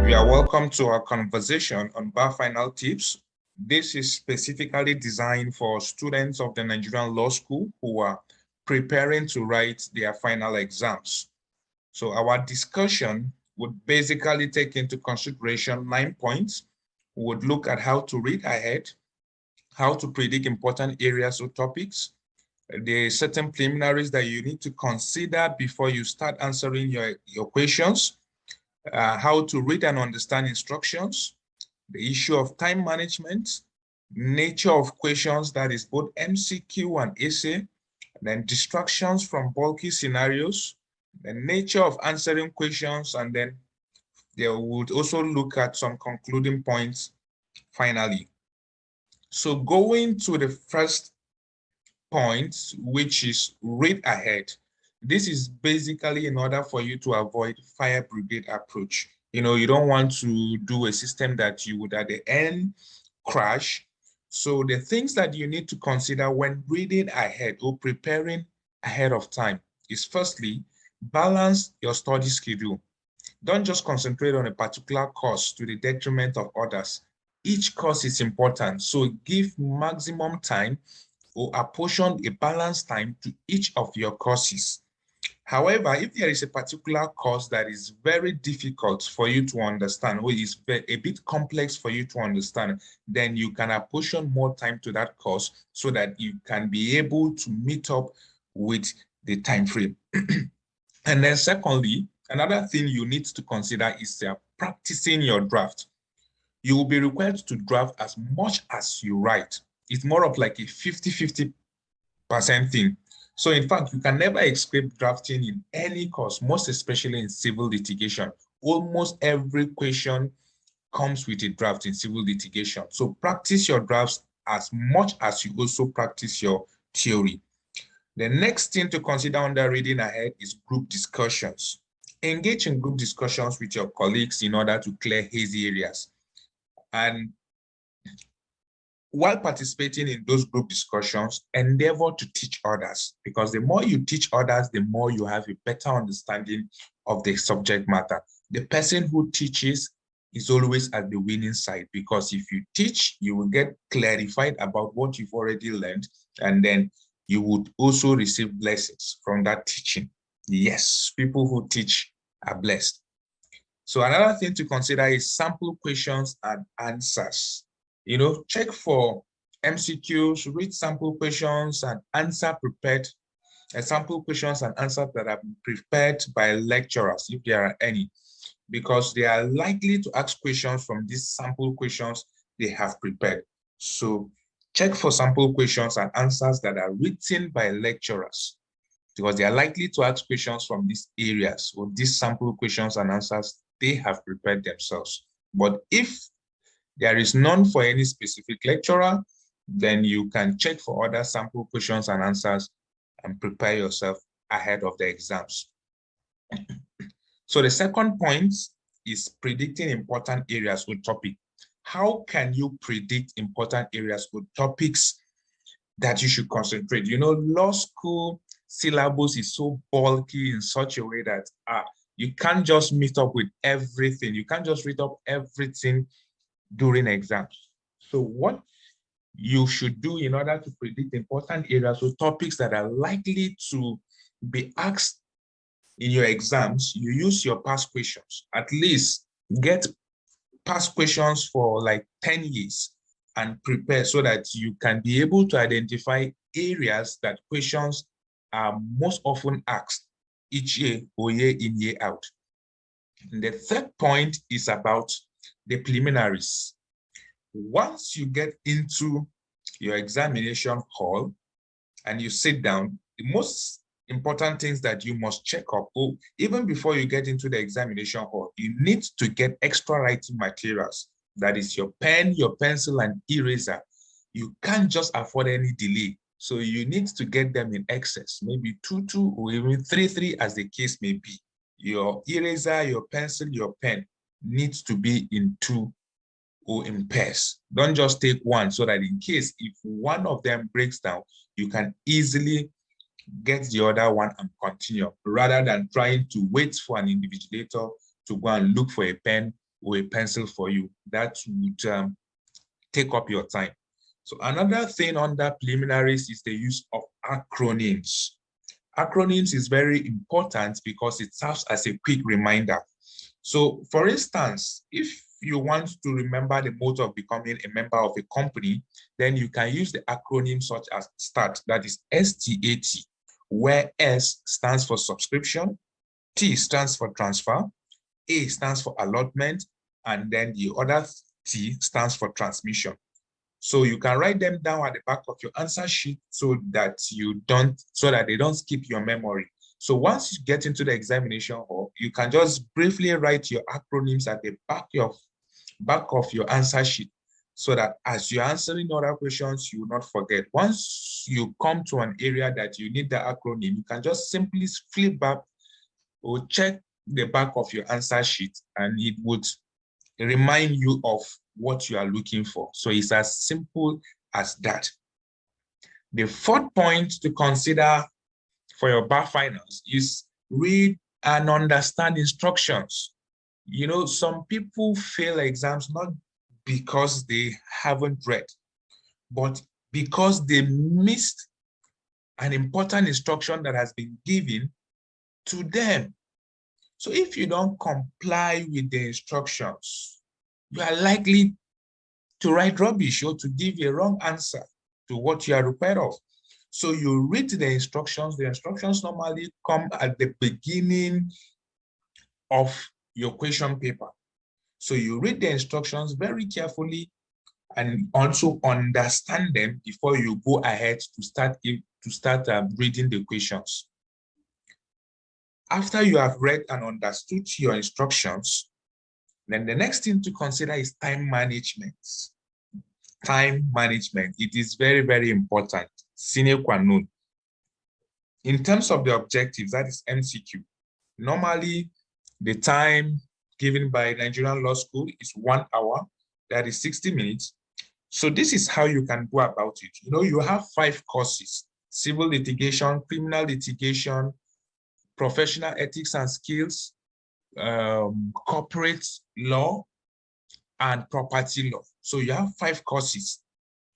You are welcome to our conversation on bar final tips. This is specifically designed for students of the Nigerian Law School who are preparing to write their final exams. So our discussion would basically take into consideration 9 points. We would look at how to read ahead, how to predict important areas or topics, the certain preliminaries that you need to consider before you start answering your questions, how to read and understand instructions, the issue of time management, nature of questions, that is both MCQ and essay, then distractions from bulky scenarios, the nature of answering questions, and then they would also look at some concluding points finally. So going to the first point, which is read ahead. This is basically in order for you to avoid fire brigade approach. You know, you don't want to do a system that you would at the end crash. So the things that you need to consider when reading ahead or preparing ahead of time is firstly, balance your study schedule. Don't just concentrate on a particular course to the detriment of others. Each course is important, so give maximum time or apportion a balanced time to each of your courses. However, if there is a particular course that is very difficult for you to understand, or is a bit complex for you to understand, then you can apportion more time to that course so that you can be able to meet up with the time frame. And then secondly, another thing you need to consider is practicing your draft. You will be required to draft as much as you write. It's more of like a 50-50% thing. So in fact, you can never escape drafting in any course, most especially in civil litigation. Almost every question comes with a draft in civil litigation. So practice your drafts as much as you also practice your theory. The next thing to consider under reading ahead is group discussions. Engage in group discussions with your colleagues in order to clear hazy areas. And while participating in those group discussions, endeavor to teach others, because the more you teach others, the more you have a better understanding of the subject matter. The person who teaches is always at the winning side, because if you teach, you will get clarified about what you've already learned, and then you would also receive blessings from that teaching. Yes, people who teach are blessed. So another thing to consider is sample questions and answers. You know, check for MCQs, read sample questions and answer prepared, sample questions and answers that have been prepared by lecturers, if there are any, because they are likely to ask questions from these sample questions they have prepared. So check for sample questions and answers that are written by lecturers, because they are likely to ask questions from these areas or these sample questions and answers they have prepared themselves. But if there is none for any specific lecturer, then you can check for other sample questions and answers and prepare yourself ahead of the exams. So the second point is predicting important areas or topic. How can you predict important areas or topics that you should concentrate? You know, law school syllabus is so bulky in such a way that you can't just meet up with everything. You can't just read up everything during exams. So what you should do in order to predict important areas or topics that are likely to be asked in your exams, you use your past questions. At least get past questions for like 10 years and prepare so that you can be able to identify areas that questions are most often asked each year or year in, year out. And the third point is about the preliminaries. Once you get into your examination hall and you sit down, the most important things that you must check up, or even before you get into the examination hall, you need to get extra writing materials. That is your pen, your pencil, and eraser. You can't just afford any delay. So you need to get them in excess, maybe 2, or even 3, as the case may be. Your eraser, your pencil, your pen needs to be in 2 or in pairs. Don't just take one, so that in case if one of them breaks down, you can easily get the other one and continue, rather than trying to wait for an invigilator to go and look for a pen or a pencil for you. That would take up your time. So another thing under preliminaries is the use of acronyms. Acronyms is very important because it serves as a quick reminder. So for instance, if you want to remember the motto of becoming a member of a company, then you can use the acronym such as START, that is STAT, where S stands for subscription, T stands for transfer, A stands for allotment, and then the other T stands for transmission. So you can write them down at the back of your answer sheet so that they don't skip your memory. So once you get into the examination hall, you can just briefly write your acronyms at the back of your answer sheet so that as you're answering other questions, you will not forget. Once you come to an area that you need the acronym, you can just simply flip back or check the back of your answer sheet and it would remind you of what you are looking for. So it's as simple as that. The fourth point to consider for your bar finals is read and understand instructions. You know, some people fail exams not because they haven't read, but because they missed an important instruction that has been given to them. So if you don't comply with the instructions, you are likely to write rubbish or to give a wrong answer to what you are required of. So you read the instructions. The instructions normally come at the beginning of your question paper. So you read the instructions very carefully and also understand them before you go ahead to start reading the questions. After you have read and understood your instructions, then the next thing to consider is time management. Time management, it is very, very important, sine qua non. In terms of the objectives, that is MCQ. Normally, the time given by Nigerian Law School is 1 hour, that is 60 minutes. So this is how you can go about it. You know, you have 5 courses: civil litigation, criminal litigation, professional ethics and skills, corporate law, and property law. So you have 5 courses.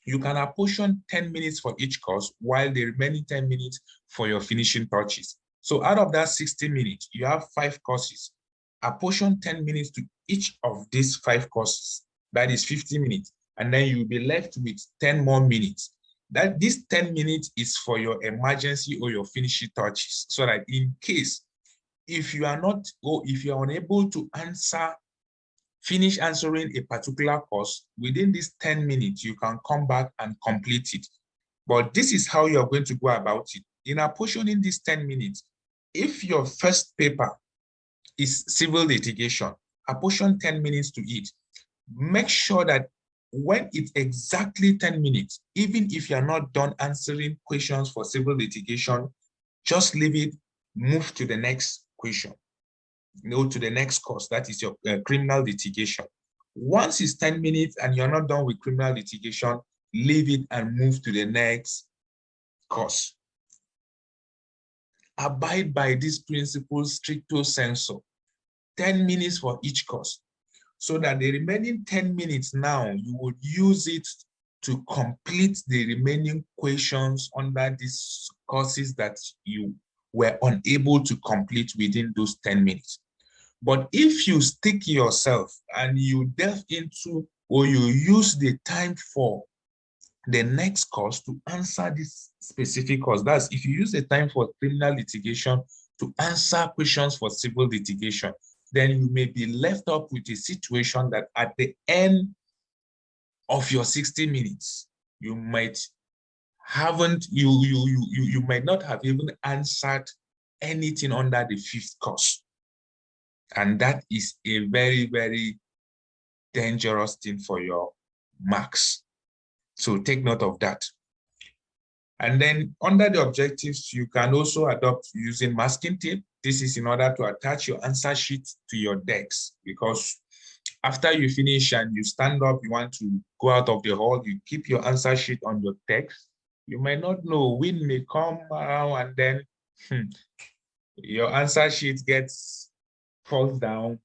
You can apportion 10 minutes for each course, while the remaining 10 minutes for your finishing touches. So out of that 60 minutes, you have 5 courses. Apportion 10 minutes to each of these 5 courses. That is 50 minutes. And then you'll be left with 10 more minutes. That this 10 minutes is for your emergency or your finishing touches. So that in case, if you are not, or if you are unable to finish answering a particular course, within these 10 minutes, you can come back and complete it. But this is how you're going to go about it. In apportioning these 10 minutes, if your first paper is civil litigation, apportion 10 minutes to it. Make sure that when it's exactly 10 minutes, even if you're not done answering questions for civil litigation, just leave it, move to the next question. To the next course, that is your criminal litigation. Once it's 10 minutes and you're not done with criminal litigation, leave it and move to the next course. Abide by these principles stricto sensu. 10 minutes for each course, so that the remaining 10 minutes now, you would use it to complete the remaining questions under these courses that you were unable to complete within those 10 minutes. But if you stick yourself and you delve into, or you use the time for the next course to answer this specific course, that's if you use the time for criminal litigation to answer questions for civil litigation, then you may be left up with a situation that at the end of your 60 minutes, you might not have even answered anything under the 5th course. And that is a very, very dangerous thing for your marks. So take note of that. And then under the objectives, you can also adopt using masking tape. This is in order to attach your answer sheet to your decks, because after you finish and you stand up, you want to go out of the hall, you keep your answer sheet on your text. You might not know, wind may come around and then your answer sheet falls down,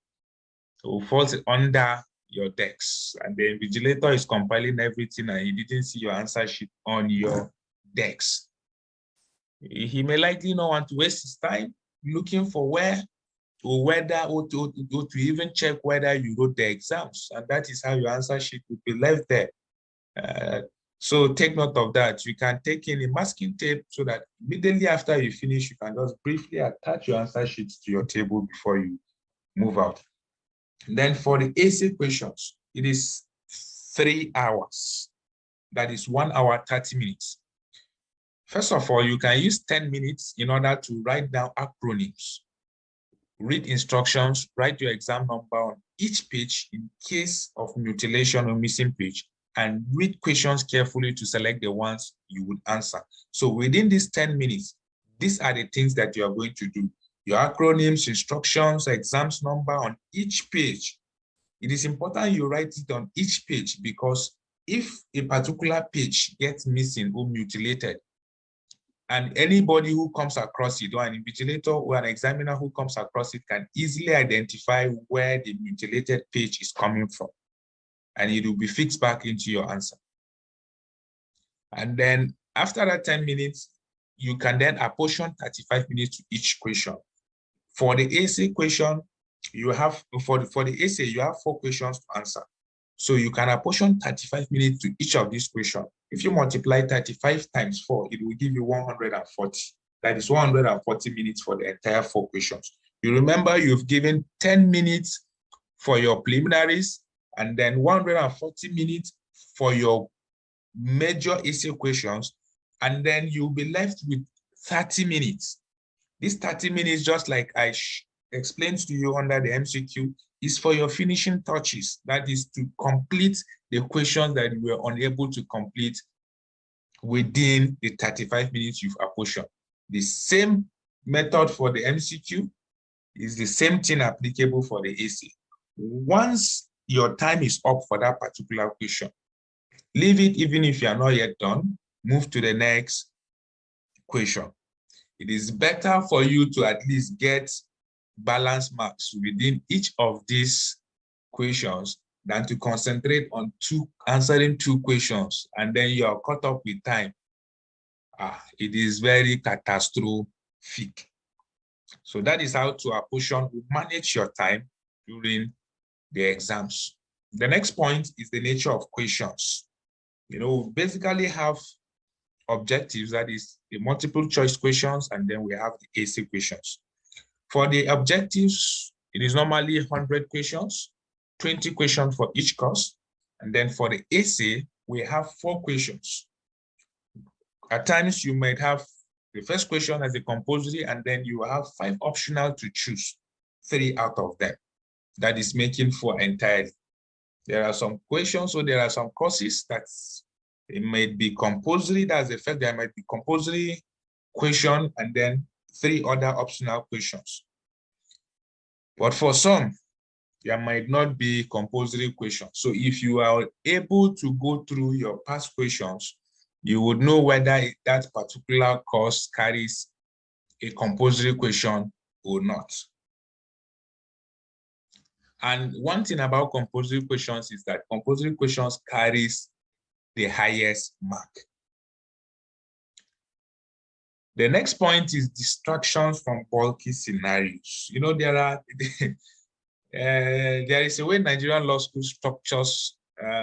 So it falls under your desk, and the invigilator is compiling everything and he didn't see your answer sheet on your desk. He may likely not want to waste his time looking for where or whether or to even check whether you wrote the exams, and that is how your answer sheet will be left there. So take note of that. You can take in a masking tape so that immediately after you finish, you can just briefly attach your answer sheet to your table before you move out. And then for the essay questions, it is 3 hours. That is 1 hour, 30 minutes. First of all, you can use 10 minutes in order to write down acronyms, read instructions, write your exam number on each page in case of mutilation or missing page, and read questions carefully to select the ones you would answer. So within these 10 minutes, these are the things that you are going to do. Your acronyms, instructions, exams number on each page. It is important you write it on each page, because if a particular page gets missing or mutilated, and anybody who comes across it, or an invigilator or an examiner who comes across it, can easily identify where the mutilated page is coming from, and it will be fixed back into your answer. And then after that 10 minutes, you can then apportion 35 minutes to each question. For the essay question, you have, for the essay, you have 4 questions to answer. So you can apportion 35 minutes to each of these questions. If you multiply 35 times 4, it will give you 140. That is 140 minutes for the entire 4 questions. You remember you've given 10 minutes for your preliminaries, and then 140 minutes for your major essay questions, and then you'll be left with 30 minutes. This 30 minutes, just like I explained to you under the MCQ, is for your finishing touches. That is to complete the questions that you were unable to complete within the 35 minutes you've apportioned. The same method for the MCQ is the same thing applicable for the essay. Once your time is up for that particular question, leave it. Even if you are not yet done, move to the next question. It is better for you to at least get balance marks within each of these questions than to concentrate on answering 2 questions and then you are caught up with time. It is very catastrophic. So that is how to apportion, manage your time during the exams. The next point is the nature of questions. We basically have objectives, that is the multiple choice questions, and then we have the essay questions. For the objectives, it is normally 100 questions, 20 questions for each course. And then for the essay, we have 4 questions. At times, you might have the first question as a compulsory, and then you have 5 optional to choose 3 out of them. That is making 4 entirely. There are some questions, so there are some courses that it might be compulsory. That's the fact there might be compulsory question and then 3 other optional questions. But for some, there might not be compulsory questions. So if you are able to go through your past questions, you would know whether that particular course carries a compulsory question or not. And one thing about compulsory questions is that compulsory questions carries the highest mark. The next point is distractions from bulky scenarios. There is a way Nigerian law school structures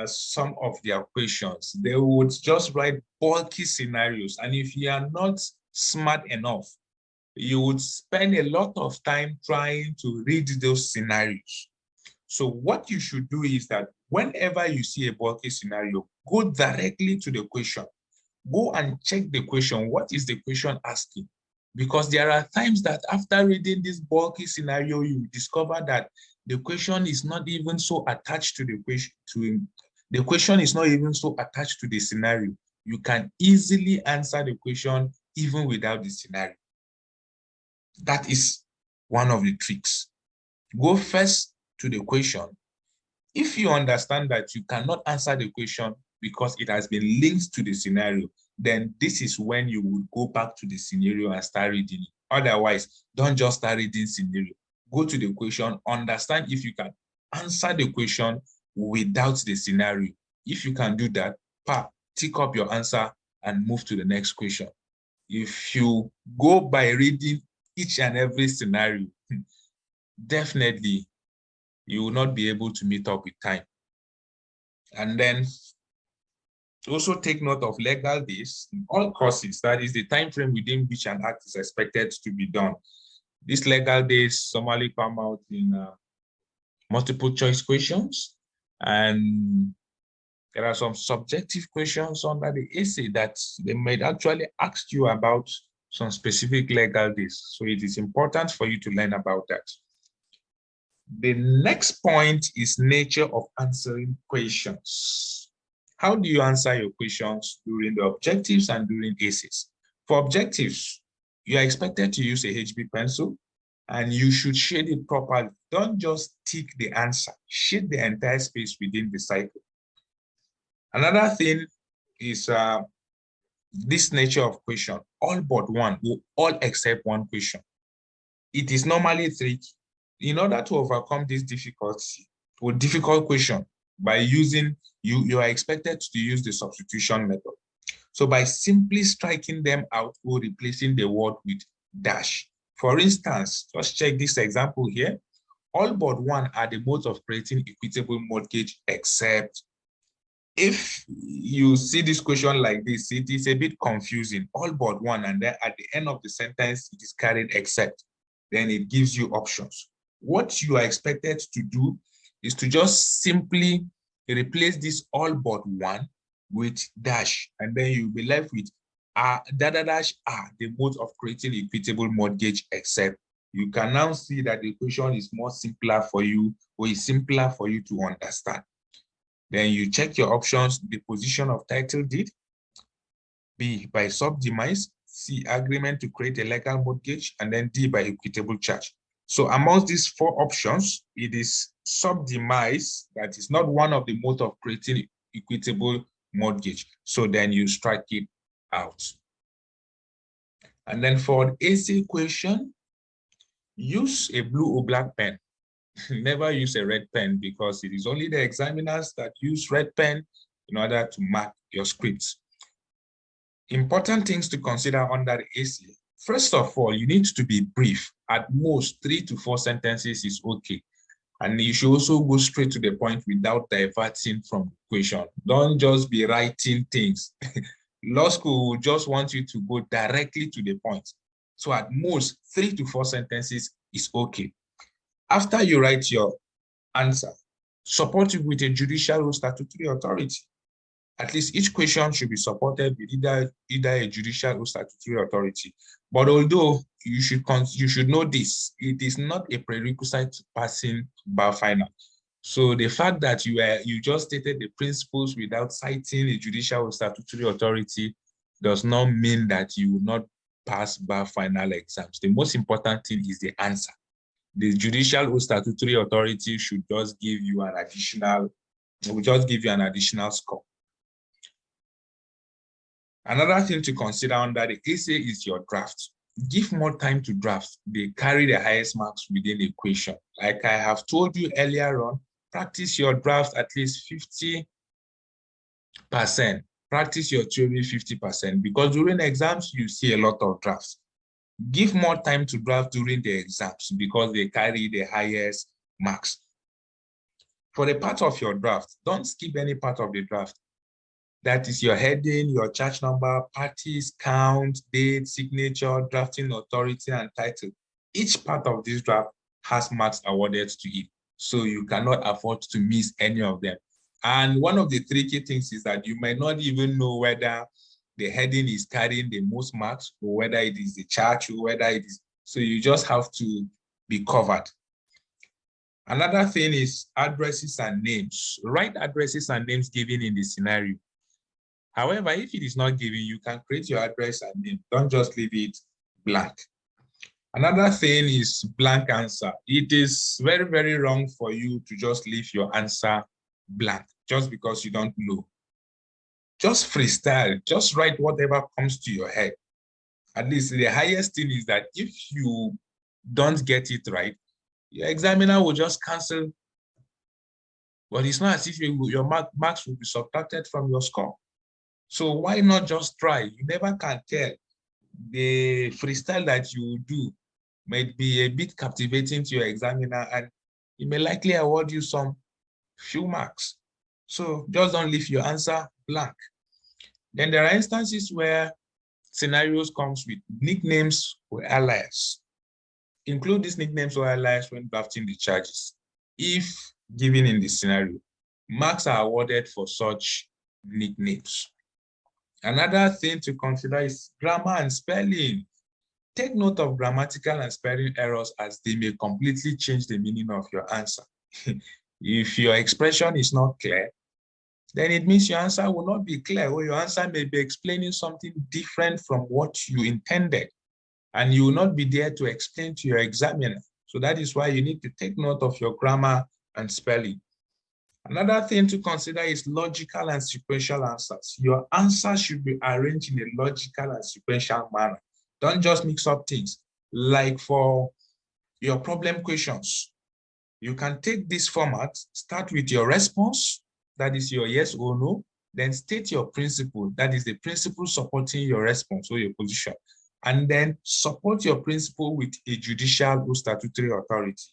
some of their questions. They would just write bulky scenarios, and if you are not smart enough, you would spend a lot of time trying to read those scenarios. So what you should do is that whenever you see a bulky scenario, go directly to the question. Go and check the question. What is the question asking? Because there are times that after reading this bulky scenario, you discover that the question is not even so attached to the question. The question is not even so attached to the scenario. You can easily answer the question even without the scenario. That is one of the tricks. Go first to the question. If you understand that you cannot answer the question because it has been linked to the scenario, then this is when you would go back to the scenario and start reading it. Otherwise, don't just start reading scenario. Go to the question, understand if you can answer the question without the scenario. If you can do that, tick up your answer and move to the next question. If you go by reading each and every scenario, definitely you will not be able to meet up with time. And then also take note of legal days in all courses. That is the time frame within which an act is expected to be done. These legal days normally come out in multiple choice questions, and there are some subjective questions under the essay that they might actually ask you about some specific legal days. So it is important for you to learn about that. The next point is nature of answering questions. How do you answer your questions during the objectives and during essays? For objectives, you are expected to use a HB pencil and you should shade it properly. Don't just tick the answer, shade the entire space within the cycle. Another thing is this nature of question, all but one, or all except one question. It is normally tricky. In order to overcome this difficulty or difficult question, by using, you are expected to use the substitution method. So by simply striking them out or replacing the word with dash. For instance, just check this example here. All but one are the modes of creating equitable mortgage except. If you see this question like this, it is a bit confusing. All but one, and then at the end of the sentence, it is carried except. Then it gives you options. What you are expected to do is to just simply replace this all but one with dash, and then you'll be left with dash are the modes of creating equitable mortgage except. You can now see that the question is more simpler for you, or is simpler for you to understand. Then you check your options: the position of title deed, B, by subdemise, C, agreement to create a legal mortgage, and then D, by equitable charge. So amongst these four options, it is subdemise that is not one of the modes of creating equitable mortgage. So then you strike it out. And then for the essay question, use a blue or black pen. Never use a red pen, because it is only the examiners that use red pen in order to mark your scripts. Important things to consider under the essay. First of all, you need to be brief. At most, 3 to 4 sentences is okay. And you should also go straight to the point without diverting from the question. Don't just be writing things. Law school will just want you to go directly to the point. So at most, 3 to 4 sentences is okay. After you write your answer, support it with a judicial or statutory authority. At least each question should be supported with either a judicial or statutory authority. But although you should know this, it is not a prerequisite to passing bar final. So the fact that you just stated the principles without citing a judicial or statutory authority does not mean that you will not pass bar final exams. The most important thing is the answer. The judicial or statutory authority should just give you an additional score. Another thing to consider under the essay is your draft. Give more time to draft. They carry the highest marks within the question. Like I have told you earlier on, practice your draft at least 50%. Practice your theory 50%, because during exams, you see a lot of drafts. Give more time to draft during the exams, because they carry the highest marks. For the part of your draft, don't skip any part of the draft. That is your heading, your charge number, parties, count, date, signature, drafting authority, and title. Each part of this draft has marks awarded to it, so you cannot afford to miss any of them. And one of the tricky things is that you might not even know whether the heading is carrying the most marks, or whether it is the charge, or whether it is, so you just have to be covered. Another thing is addresses and names. Write addresses and names given in the scenario. However, if it is not given, you can create your address and name. Don't just leave it blank. Another thing is blank answer. It is very, very wrong for you to just leave your answer blank just because you don't know. Just freestyle. Just write whatever comes to your head. At least the highest thing is that if you don't get it right, your examiner will just cancel But it's not as if your marks will be subtracted from your score. So why not just try? You never can tell. The freestyle that you do might be a bit captivating to your examiner, and he may likely award you some few marks. So just don't leave your answer blank. Then there are instances where scenarios comes with nicknames or alias. Include these nicknames or alias when drafting the charges. If given in the scenario, marks are awarded for such nicknames. Another thing to consider is grammar and spelling. Take note of grammatical and spelling errors, as they may completely change the meaning of your answer. If your expression is not clear, then it means your answer will not be clear, or your answer may be explaining something different from what you intended, and you will not be there to explain to your examiner. So that is why you need to take note of your grammar and spelling. Another thing to consider is logical and sequential answers. Your answers should be arranged in a logical and sequential manner. Don't just mix up things. Like for your problem questions, you can take this format, start with your response, that is your yes or no, then state your principle, that is the principle supporting your response or your position, and then support your principle with a judicial or statutory authority,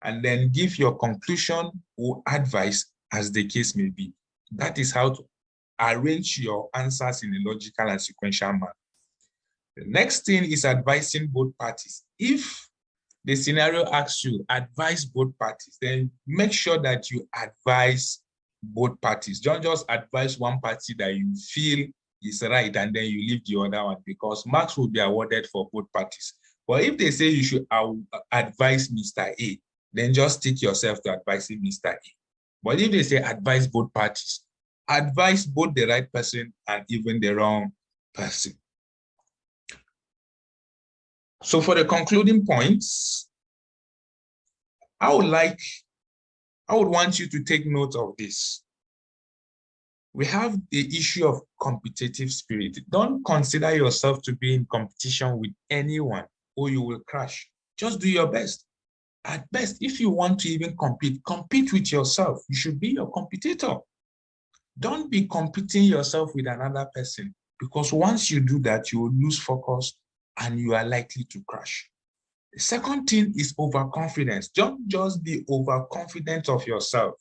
and then give your conclusion or advice as the case may be. That is how to arrange your answers in a logical and sequential manner. The next thing is advising both parties. If the scenario asks you advise both parties, then make sure that you advise both parties. Don't just advise one party that you feel is right and then you leave the other one, because marks will be awarded for both parties. But if they say you should advise Mr. A, then just stick yourself to advising Mr. A. But if they say advise both parties, advise both the right person and even the wrong person. So for the concluding points, I would want you to take note of this. We have the issue of competitive spirit. Don't consider yourself to be in competition with anyone or you will crash. Just do your best. At best, if you want to even compete with yourself. You should be your competitor. Don't be competing yourself with another person, because once you do that, you will lose focus and you are likely to crash. The second thing is overconfidence. Don't just be overconfident of yourself,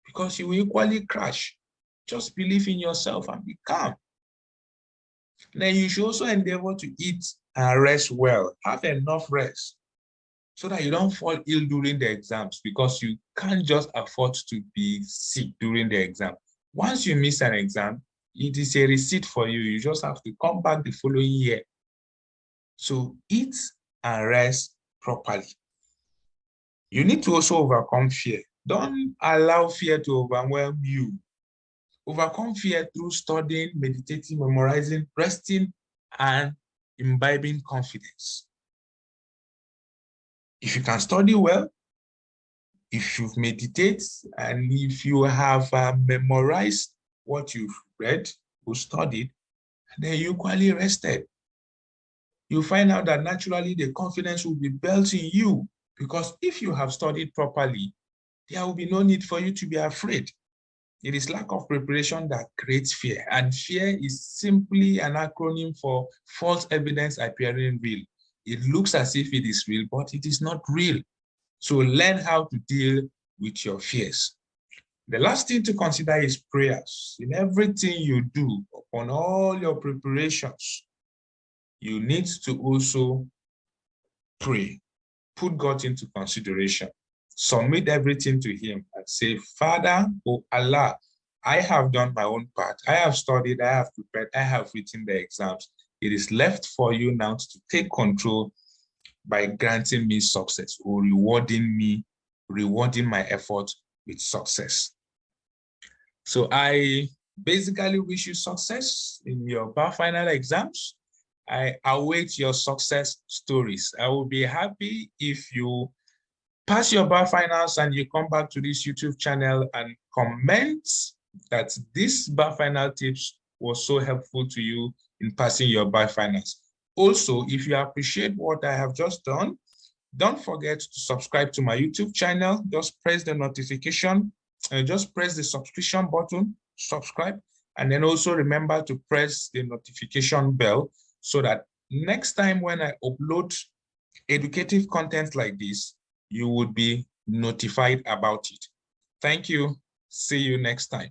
because you will equally crash. Just believe in yourself and be calm. Then you should also endeavor to eat and rest well. Have enough rest so that you don't fall ill during the exams, because you can't just afford to be sick during the exam. Once you miss an exam, it is a receipt for you. You just have to come back the following year. So eat and rest properly. You need to also overcome fear. Don't allow fear to overwhelm you. Overcome fear through studying, meditating, memorizing, resting, and imbibing confidence. If you can study well, if you meditate, and if you have memorized what you've read or studied, then you equally rested. You find out that naturally the confidence will be built in you, because if you have studied properly, there will be no need for you to be afraid. It is lack of preparation that creates fear, and fear is simply an acronym for false evidence appearing real. It looks as if it is real, but it is not real. So learn how to deal with your fears. The last thing to consider is prayers. In everything you do, upon all your preparations, you need to also pray. Put God into consideration. Submit everything to Him and say, Father, oh Allah, I have done my own part. I have studied, I have prepared, I have written the exams. It is left for you now to take control by granting me success or rewarding my effort with success. So I basically wish you success in your bar final exams. I await your success stories. I will be happy if you pass your bar finals and you come back to this YouTube channel and comment that this bar final tips was so helpful to you in passing your bar finals. Also, if you appreciate what I have just done, don't forget to subscribe to my YouTube channel. Just press the notification just press the subscription button, subscribe, and then also remember to press the notification bell so that next time when I upload educative content like this, you would be notified about it. Thank you. See you next time.